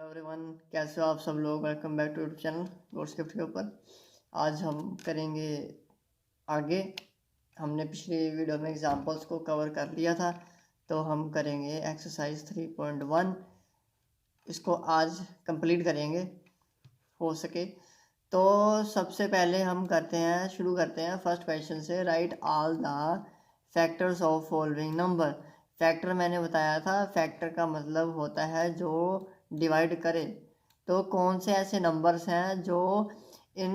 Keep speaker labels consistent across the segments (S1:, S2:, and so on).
S1: Hello everyone, कैसे हो आप सब लोग। Welcome back to YouTube channel God's gift के ऊपर। आज हम करेंगे आगे। हमने पिछली वीडियो में एग्जांपल्स को कवर कर लिया था, तो हम करेंगे एक्सरसाइज 3.1। इसको आज कंप्लीट करेंगे हो सके तो। सबसे पहले हम शुरू करते हैं फर्स्ट क्वेश्चन से। Right all the factors of following number. Factor मैंने बताया था, फैक्टर का मतलब होता है जो डिवाइड करे। तो कौन से ऐसे नंबर्स हैं जो इन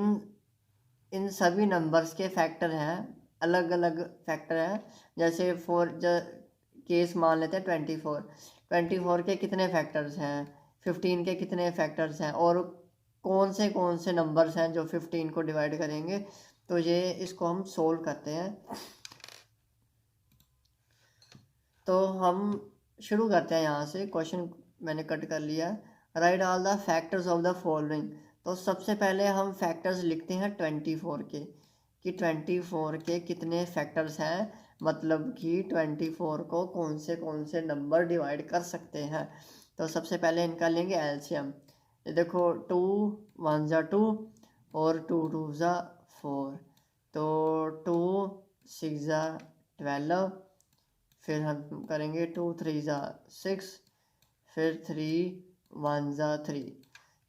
S1: इन सभी नंबर्स के फैक्टर हैं, अलग अलग फैक्टर हैं। जैसे केस मान लेते हैं 24 के कितने फैक्टर्स हैं, 15 के कितने फैक्टर्स हैं, और कौन से नंबर्स हैं जो 15 को डिवाइड करेंगे। तो ये इसको हम सोल्व करते हैं। तो हम शुरू करते हैं यहाँ से। क्वेश्चन मैंने कट कर लिया। Right all the factors of the following. तो सबसे पहले हम फैक्टर्स लिखते हैं 24 के, कि 24 के कितने फैक्टर्स हैं, मतलब कि 24 को कौन से नंबर डिवाइड कर सकते हैं। तो सबसे पहले इनका लेंगे एलसीएम। ये देखो 2 1 ज़ा 2 और 2 2 ज़ा 4। तो 2 6 ज़ा 12, फिर हम करेंगे 2 3 ज़ा 6, फिर 3 1 ज़ा 3।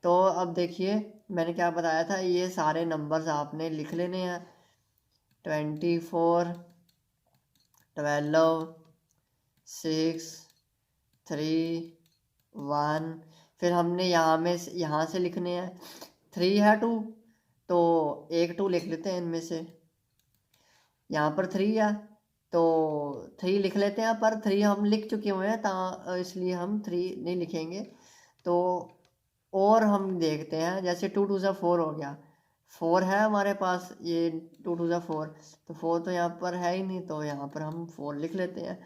S1: तो अब देखिए मैंने क्या बताया था, ये सारे नंबर्स आपने लिख लेने हैं। 24 12 6 3 1। फिर हमने यहाँ से लिखने हैं। 3 है 2, तो एक 2 लिख लेते हैं इनमें से। यहाँ पर 3 है तो 3 लिख लेते हैं, पर 3 हम लिख चुके हुए हैं इसलिए हम 3 नहीं लिखेंगे। तो और हम देखते हैं, जैसे 2 2 ज़ा 4 हो गया। 4 है हमारे पास, ये 2 2 ज़ा 4, तो 4 तो यहाँ पर है ही नहीं, तो यहाँ पर हम 4 लिख लेते हैं।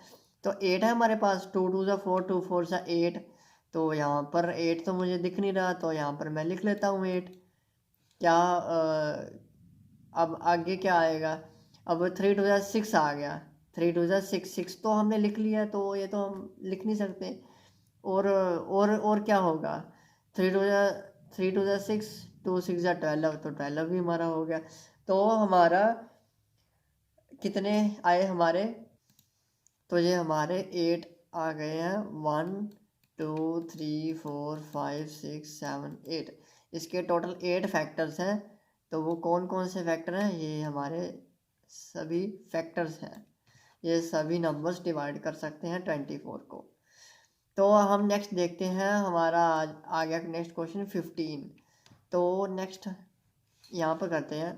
S1: तो 8 है हमारे पास, 2 2 ज़ा 4 2 4 ज़ा 8, तो यहाँ पर 8 तो मुझे दिख नहीं रहा, तो यहाँ पर मैं लिख लेता हूँ 8। क्या अब आगे क्या आएगा। अब 3 2 ज़ा 6 आ गया। 3 2 ज़ा 6 6 तो हमने लिख लिया, तो ये तो हम लिख नहीं सकते। और क्या होगा। 3 2 ज़ा 6 2 6 ज़ा 12, तो 12 भी हमारा हो गया। तो हमारा कितने आए हमारे, तो ये हमारे 8 आ गए हैं। 1 2 3 4 5 6 7 8। इसके टोटल 8 फैक्टर्स हैं। तो वो कौन कौन से फैक्टर हैं, ये हमारे सभी फैक्टर्स हैं। ये सभी नंबर्स डिवाइड कर सकते हैं 24 को। तो हम नेक्स्ट देखते हैं, हमारा आ गया नेक्स्ट क्वेश्चन 15। तो नेक्स्ट यहाँ पर करते हैं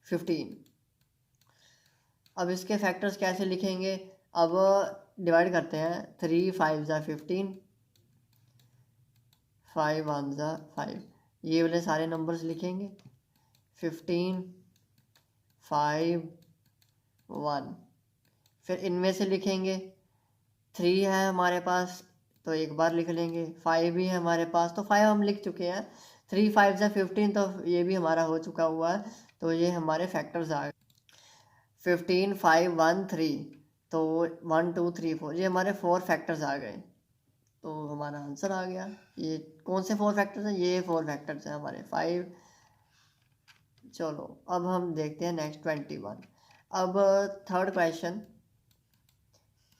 S1: 15। अब इसके फैक्टर्स कैसे लिखेंगे। अब डिवाइड करते हैं। 3 5 ज़ा 15, 5 1 ज़ा 5। ये वाले सारे नंबर्स लिखेंगे। 15 5 1। फिर इनमें से लिखेंगे। 3 है हमारे पास, तो एक बार लिख लेंगे। 5 भी है हमारे पास, तो 5 हम लिख चुके हैं। 3 5 ज़ा 15, तो ये भी हमारा हो चुका हुआ है। तो ये हमारे फैक्टर्स आ गए। 15 5 1 3, तो 1 2 3 4, ये हमारे 4 फैक्टर्स आ गए। तो हमारा आंसर आ गया। ये कौन से 4 फैक्टर्स हैं, ये 4 फैक्टर्स हैं हमारे 5। चलो अब हम देखते हैं नेक्स्ट 21। अब थर्ड क्वेश्चन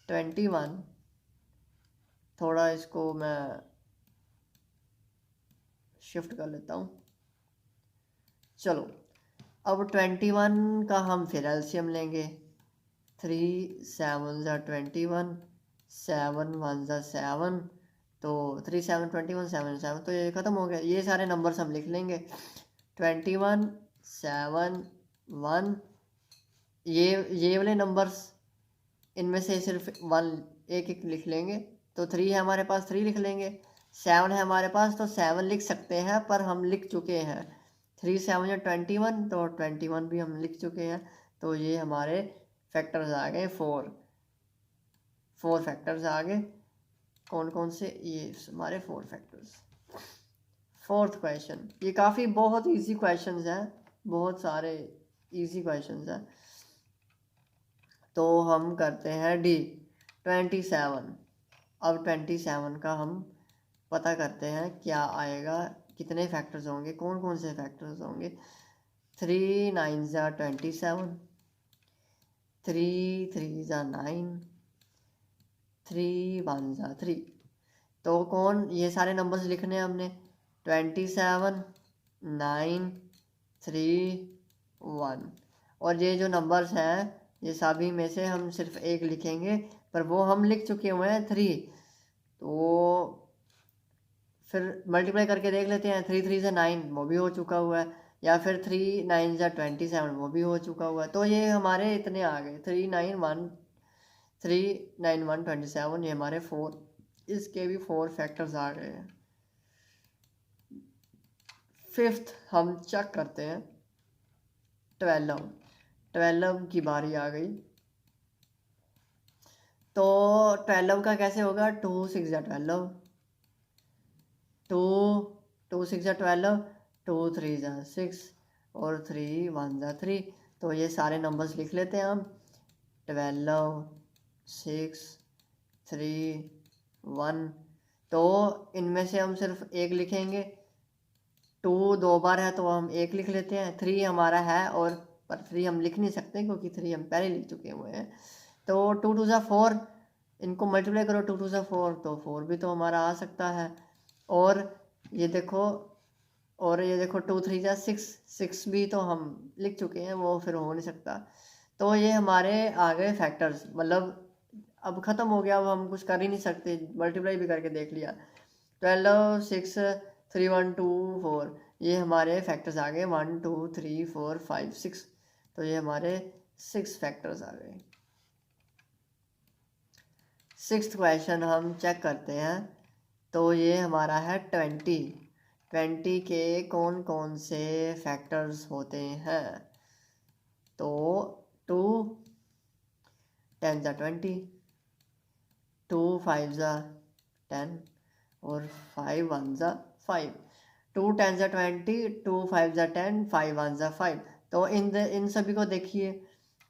S1: 21। थोड़ा इसको मैं शिफ्ट कर लेता हूँ। चलो अब 21 का हम फिर एलसीएम लेंगे। 3 7 ज़ा 21, 7 1 ज़ा 7, तो 3 7 21 7 7, तो ये ख़त्म हो गया। ये सारे नंबर्स हम लिख लेंगे। 21 7 1, ये वाले नंबर्स, इनमें से सिर्फ एक एक लिख लेंगे। तो 3 है हमारे पास, 3 लिख लेंगे। 7 है हमारे पास, तो 7 लिख सकते हैं, पर हम लिख चुके हैं। 3 7 या 21, तो 21 भी हम लिख चुके हैं। तो ये हमारे फैक्टर्स आ गए 4 फैक्टर्स आ गए। कौन कौन से, ये हमारे 4 फैक्टर्स। फोर्थ क्वेश्चन, ये काफ़ी बहुत इजी क्वेश्चंस हैं, बहुत सारे इजी क्वेश्चंस हैं। तो हम करते हैं डी 27। अब 27 का हम पता करते हैं क्या आएगा, कितने फैक्टर्स होंगे, कौन कौन से फैक्टर्स होंगे। 3 9 ज़ा 27, 3 3 ज़ा 9, 3 1 ज़ा 3। तो कौन, ये सारे नंबर्स लिखने हैं हमने। 27 9 3 1। और ये जो नंबर्स हैं ये सभी में से हम सिर्फ एक लिखेंगे, पर वो हम लिख चुके हुए हैं 3। तो फिर मल्टीप्लाई करके देख लेते हैं। 3 3 से 9 वो भी हो चुका हुआ है, या फिर 3 9 ज़ा 27 वो भी हो चुका हुआ है। तो ये हमारे इतने आ गए 3 9 1 3 9 1 27। ये हमारे 4, इसके भी 4 फैक्टर्स आ गए हैं। फिफ्थ हम चेक करते हैं 12 की बारी आ गई। तो 12 का कैसे होगा। 2 6 ज़ा 12, 2 2 6 ज़ा 12, 2 3 ज़ा 6 और 3 1 ज़ा 3। तो ये सारे नंबर्स लिख लेते हैं हम। 12 6 3 1। तो इनमें से हम सिर्फ एक लिखेंगे। 2 2 बार है तो हम एक लिख लेते हैं। 3 हमारा है, और पर 3 हम लिख नहीं सकते क्योंकि 3 हम पहले लिख चुके हुए हैं। तो 2 2 ज़ा 4, इनको मल्टीप्लाई करो। 2 2 ज़ा 4, तो 4 भी तो हमारा आ सकता है। और ये देखो, 2 3 ज़ा 6, 6 भी तो हम लिख चुके हैं, वो फिर हो नहीं सकता। तो ये हमारे आ गए फैक्टर्स, मतलब अब ख़त्म हो गया, अब हम कुछ कर ही नहीं सकते, मल्टीप्लाई भी करके देख लिया। 12 6 3 1 2 4, ये हमारे फैक्टर्स आ गए 1 2 3 4 5 6। तो ये हमारे 6 फैक्टर्स आ गए। सिक्स्थ क्वेश्चन हम चेक करते हैं। तो ये हमारा है 20 के कौन कौन से फैक्टर्स होते हैं। तो 2 10 ज़ा 20, 2 5 ज़ा 10 और 5 1 ज़ा 5। 2 10 ज़ा 20, 2 5 ज़ा 10, 5 1 ज़ा 5। तो इन सभी को देखिए,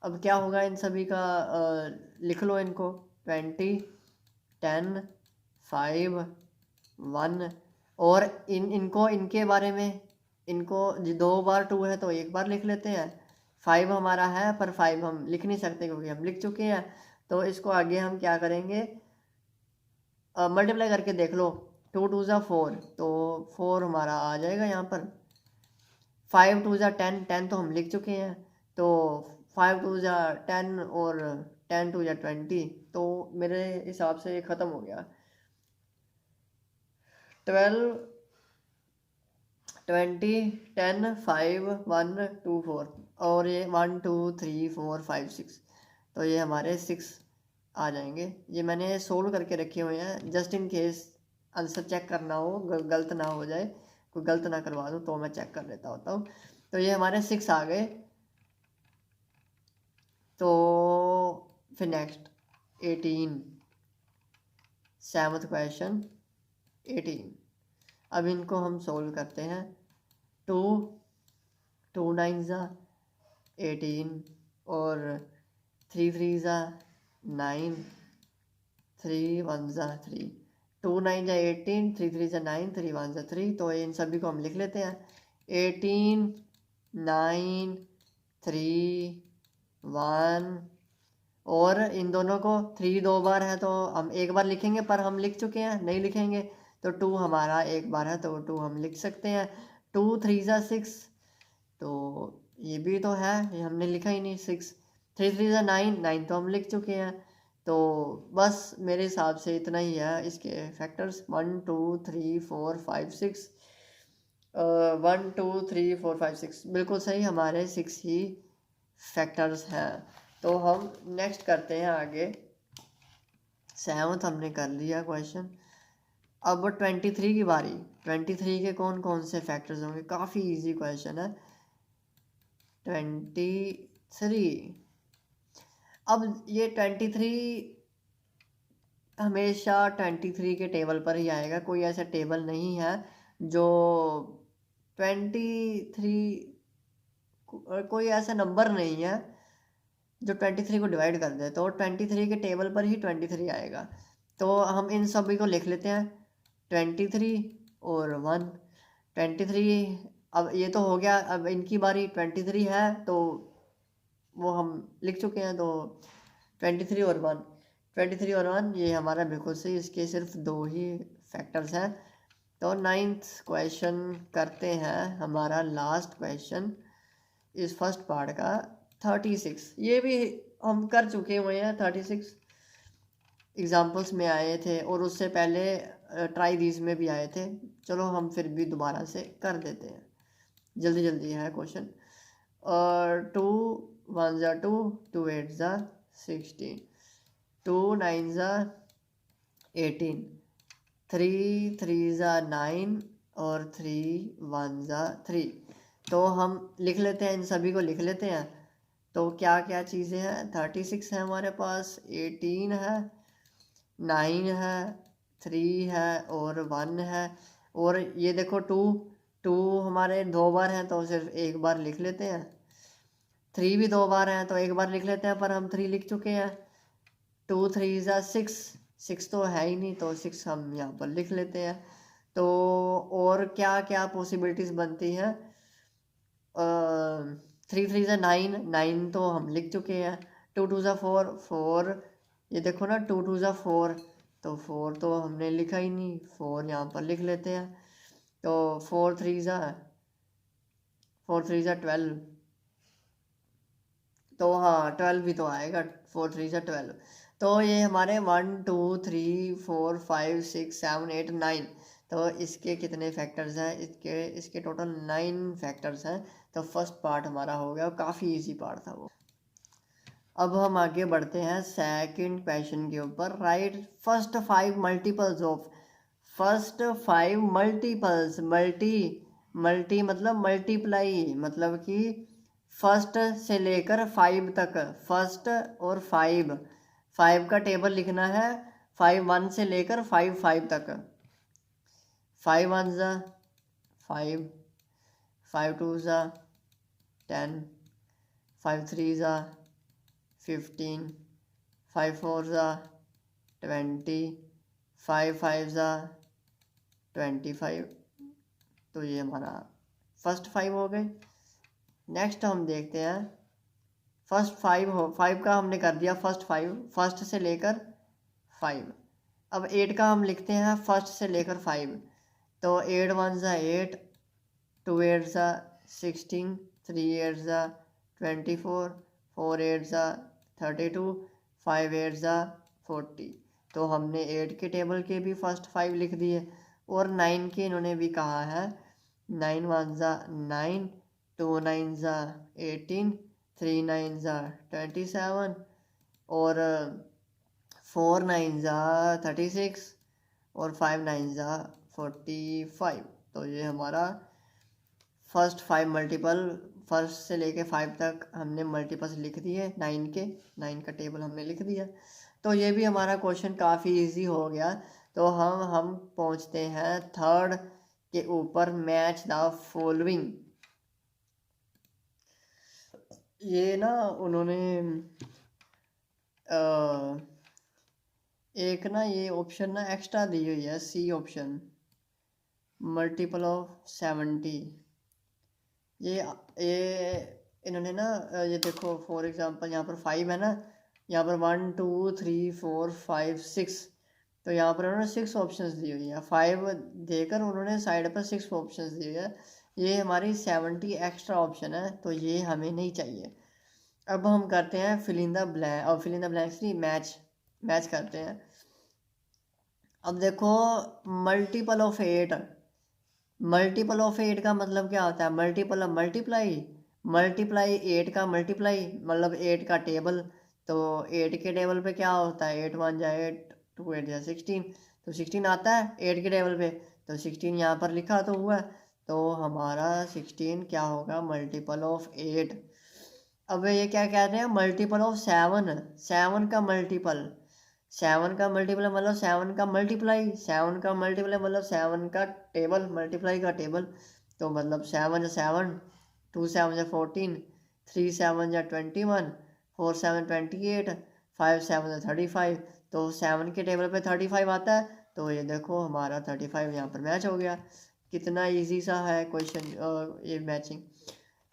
S1: अब क्या होगा इन सभी का, लिख लो इनको। 20 10 5 1। और इनको इनके बारे में, इनको 2 बार 2 है तो एक बार लिख लेते हैं। 5 हमारा है, पर 5 हम लिख नहीं सकते क्योंकि हम लिख चुके हैं। तो इसको आगे हम क्या करेंगे, मल्टीप्लाई करके देख लो। 2 2 ज़ा 4, तो 4 हमारा आ जाएगा यहाँ पर। 5 2 ज़ा 10, 10 तो हम लिख चुके हैं। तो 5 2 ज़ा 10 और 10 2 ज़ा 20। तो मेरे हिसाब से ये ख़त्म हो गया। 12 20 10 5 1 2 4, और ये 1 2 3 4 5 6। तो ये हमारे 6 आ जाएंगे। ये मैंने सोल्व करके रखे हुए हैं, just in case answer check करना हो, गलत ना हो जाए, कोई गलत ना करवा दूँ तो मैं चेक कर लेता होता हूँ। तो ये हमारे 6 आ गए। तो फिर नेक्स्ट 18, सेवन्थ क्वेश्चन 18। अब इनको हम सोल्व करते हैं। 2 2 9 ज़ा 18 और 3 3 ज़ा 9, 3 1 ज़ा 3। 2 9 ज़ा 18, 3 3 ज़ा 9, 3 1 ज़ा 3। तो इन सभी को हम लिख लेते हैं। 18 9 3 1। और इन दोनों को 3 2 बार है तो हम एक बार लिखेंगे, पर हम लिख चुके हैं, नहीं लिखेंगे। तो 2 हमारा एक बार है तो 2 हम लिख सकते हैं। 2 3 ज़ा 6, तो ये भी तो है, ये हमने लिखा ही नहीं 6। 3 3 ज़ा 9, 9 तो हम लिख चुके हैं। तो बस मेरे हिसाब से इतना ही है इसके फैक्टर्स। 1 2 3 4 5 6, 1 2 3 4 5 6 बिल्कुल सही, हमारे 6 ही फैक्टर्स हैं। तो हम नेक्स्ट करते हैं आगे। सेवन्थ हमने कर लिया क्वेश्चन। अब 23 की बारी। 23 के कौन कौन से फैक्टर्स होंगे, काफ़ी इजी क्वेश्चन है। 23, अब ये 23 हमेशा 23 के टेबल पर ही आएगा, कोई ऐसा टेबल नहीं है जो 23, कोई ऐसा नंबर नहीं है जो 23 को डिवाइड कर दे। तो 23 के टेबल पर ही 23 आएगा। तो हम इन सभी को लिख लेते हैं। 23 और 1। 23, अब ये तो हो गया, अब इनकी बारी। 23 है तो वो हम लिख चुके हैं, तो 23 और 1, 23 और 1 ये हमारा बिल्कुल सही, इसके सिर्फ 2 ही फैक्टर्स हैं। तो 9th क्वेश्चन करते हैं, हमारा लास्ट क्वेश्चन इस फर्स्ट पार्ट का 36। ये भी हम कर चुके हुए हैं, 36 एग्जाम्पल्स में आए थे और उससे पहले ट्राई दीज में भी आए थे। चलो हम फिर भी दोबारा से कर देते हैं, जल्दी जल्दी है क्वेश्चन। और 2 1 ज़ा 2, 2 8 ज़ा 16, 2 9 ज़ा 18, 3 3 ज़ा 9 और 3 1 ज़ा 3। तो हम लिख लेते हैं, इन सभी को लिख लेते हैं। तो क्या क्या चीज़ें हैं, 36 है हमारे पास, 18 है, 9 है, 3 है और 1 है। और ये देखो 2 हमारे 2 बार हैं तो सिर्फ एक बार लिख लेते हैं। 3 भी 2 बार हैं तो एक बार लिख लेते हैं, पर हम 3 लिख चुके हैं। 2 3 ज़ा 6, 6 तो है ही नहीं तो 6 हम यहाँ पर लिख लेते हैं। तो और क्या क्या पॉसिबिलिटीज़ बनती हैं, 3 3 ज़ा 9, 9 तो हम लिख चुके हैं। 2 2 ज़ा 4, 4 ये देखो ना, 2 2 ज़ा 4 तो 4 तो हमने लिखा ही नहीं, 4 यहाँ पर लिख लेते हैं। तो 4 3 ज़ा 12, तो हाँ 12 भी तो आएगा, 4 3 ज़ा 12। तो ये हमारे 1 2 3 4 5 6 7 8 9, तो इसके कितने फैक्टर्स हैं, इसके टोटल 9 फैक्टर्स हैं। तो फर्स्ट पार्ट हमारा हो गया, काफ़ी इजी पार्ट था वो। अब हम आगे बढ़ते हैं सेकंड क्वेश्चन के ऊपर। Right first 5 multiples of, first 5 multiples, multi मतलब मल्टीप्लाई, मतलब कि फर्स्ट से लेकर 5 तक, फर्स्ट और 5 का टेबल लिखना है। 5 1 से लेकर 5 तक। 5 1 ज़ा 5, 5 2 ज़ा 10, 5 3 ज़ा 15, 5 4 ज़ा 20, 5 5 ज़ा 25। तो ये हमारा फर्स्ट 5 हो गए। नेक्स्ट हम देखते हैं फर्स्ट 5 का हमने कर दिया, फर्स्ट 5 फर्स्ट से लेकर 5। अब 8 का हम लिखते हैं फर्स्ट से लेकर 5। तो 8 1 ज़ा 8, 2 8 ज़ा 16, 3 8 ज़ा 24, 4 8 ज़ा 32, 5 8 ज़ा 40। तो हमने 8 के टेबल के भी फर्स्ट 5 लिख दिए और 9 के इन्होंने भी कहा है। 9 1 ज़ा 9, 2 9 ज़ा 18, 3 9 ज़ा 27 और 4 9 ज़ा 36 और 5 9 ज़ा 45। तो ये हमारा फर्स्ट 5 मल्टीपल, फर्स्ट से लेके 5 तक हमने मल्टीपल्स लिख दिए। 9 का टेबल हमने लिख दिया। तो ये भी हमारा क्वेश्चन काफ़ी इजी हो गया। तो हम पहुंचते हैं थर्ड के ऊपर, मैच द फॉलोइंग। ये ना उन्होंने एक ना ये ऑप्शन ना एक्स्ट्रा दी हुई है, सी ऑप्शन, मल्टीपल ऑफ 70। ये इन्होंने ना ये देखो फॉर एग्जांपल यहाँ पर 5 है ना, यहाँ पर 1 2 3 4 5 6, तो यहाँ पर उन्होंने 6 ऑप्शंस दी हुई है। 5 देकर उन्होंने साइड पर 6 ऑप्शंस दी हुई है। ये हमारी 70 एक्स्ट्रा ऑप्शन है, तो ये हमें नहीं चाहिए। अब हम करते हैं फिल इन द ब्लैंक, और फिल इन द ब्लैंक्स नहीं, मैच करते हैं। अब देखो मल्टीपल ऑफ 8, मल्टीपल ऑफ 8 का मतलब क्या होता है, मल्टीपल ऑफ मल्टीप्लाई 8 का मल्टीप्लाई मतलब 8 का टेबल। तो 8 के टेबल पे क्या होता है, 8 1 जा 8, 2 8 जा 16, तो 16 आता है 8 के टेबल पे। तो 16 यहाँ पर लिखा तो हुआ, तो हमारा 16 क्या होगा, मल्टीपल ऑफ 8। अब ये क्या कह रहे हैं, मल्टीपल ऑफ 7, 7 का मल्टीपल, 7 का मल्टीपल मतलब 7 का मल्टीप्लाई, 7 का मल्टीपल मतलब 7 का टेबल, मल्टीप्लाई का टेबल। तो मतलब 7 7, 2 7 14, 3 7 21, 4 7 28, 5 7 35। तो 7 के टेबल पे 35 आता है, तो ये देखो हमारा 35 यहाँ पर मैच हो गया। कितना इजी सा है क्वेश्चन ये मैचिंग।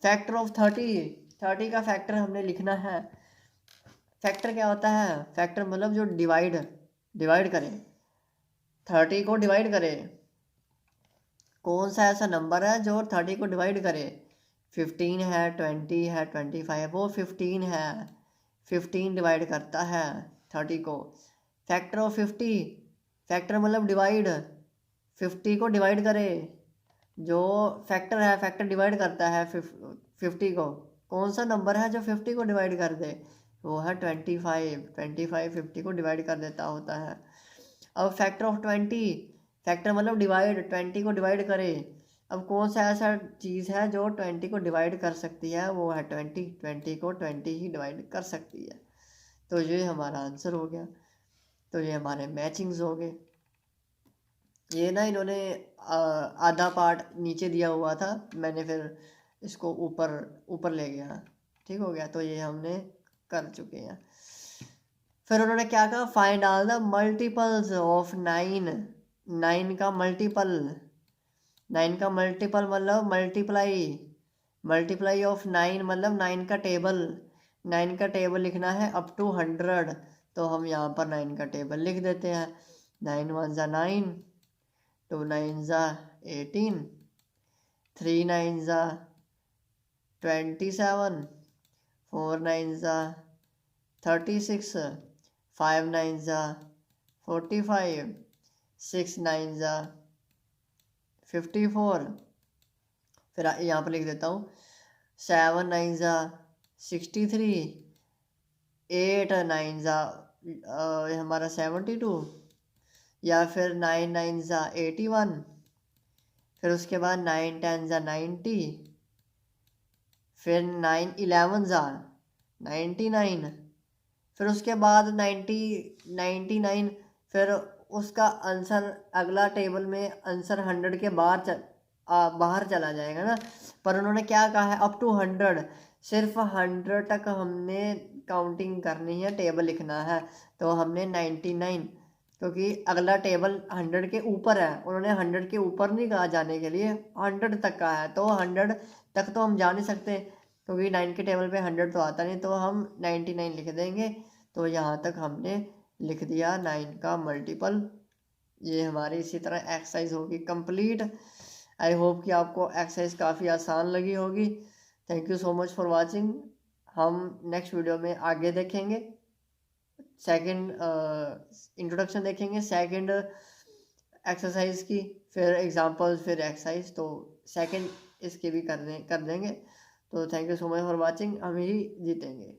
S1: फैक्टर ऑफ 30 का फैक्टर हमने लिखना है। फैक्टर क्या होता है? फैक्टर मतलब जो डिवाइड करे, 30 को डिवाइड करे। कौन सा ऐसा नंबर है जो 30 को डिवाइड करे? 15 है, 20 है, 25, वो 15 है। 15 डिवाइड करता है 30 को। फैक्टर ऑफ 50, फैक्टर मतलब डिवाइड, 50 को डिवाइड करे। जो फैक्टर है, फैक्टर डिवाइड करता है 50 को। कौन सा नंबर है जो 50 को डिवाइड कर दे? वो है 25 50 को डिवाइड कर देता होता है। अब फैक्टर ऑफ 20, फैक्टर मतलब डिवाइड, 20 को डिवाइड करे। अब कौन सा ऐसा चीज़ है जो 20 को डिवाइड कर सकती है? वो है 20 को 20 ही डिवाइड कर सकती है। तो ये हमारा आंसर हो गया। तो ये हमारे मैचिंग्स हो गए। ये ना इन्होंने आधा पार्ट नीचे दिया हुआ था, मैंने फिर इसको ऊपर ऊपर ले गया। ठीक हो गया। तो ये हमने कर चुके हैं। फिर उन्होंने क्या कहा? Find all the multiples of 9। 9 का मल्टीपल, 9 का मल्टीपल मतलब मल्टीप्लाई ऑफ 9 मतलब 9 का टेबल। 9 का टेबल लिखना है अप टू 100। तो हम यहाँ पर 9 का टेबल लिख देते हैं। 9 1 ज़ा 9, 2 9 ज़ा 18, 3 9 ज़ा 27, 4 9 ज़ा 36, 5 9 ज़ा 45, 6 9 ज़ा 54। फिर यहाँ पर लिख देता हूँ 7 9 ज़ा 63, 8 9 ज़ा हमारा 72, या फिर 9 9 ज़ा 81। फिर उसके बाद 9 10 ज़ा 90, फिर 9 11 ज़ा 99। फिर उसके बाद 99, फिर उसका आंसर अगला टेबल में आंसर 100 के बाहर चला जाएगा ना। पर उन्होंने क्या कहा है? अप टू 100, सिर्फ 100 तक हमने काउंटिंग करनी है, टेबल लिखना है। तो हमने 99, क्योंकि अगला टेबल 100 के ऊपर है, उन्होंने 100 के ऊपर नहीं कहा जाने के लिए, 100 तक का है। तो 100 तक तो हम जा नहीं सकते, क्योंकि 9 के टेबल पे 100 तो आता नहीं, तो हम 99 लिख देंगे। तो यहाँ तक हमने लिख दिया 9 का मल्टीपल। ये हमारी इसी तरह एक्सरसाइज होगी कंप्लीट। आई होप कि आपको एक्सरसाइज काफ़ी आसान लगी होगी। Thank you so much for watching. हम नेक्स्ट वीडियो में आगे देखेंगे, सेकंड इंट्रोडक्शन देखेंगे, सेकंड एक्सरसाइज की, फिर एग्जांपल्स, फिर एक्सरसाइज। तो सेकंड इसके भी कर देंगे। तो thank you so much for watching. हम ही जीतेंगे।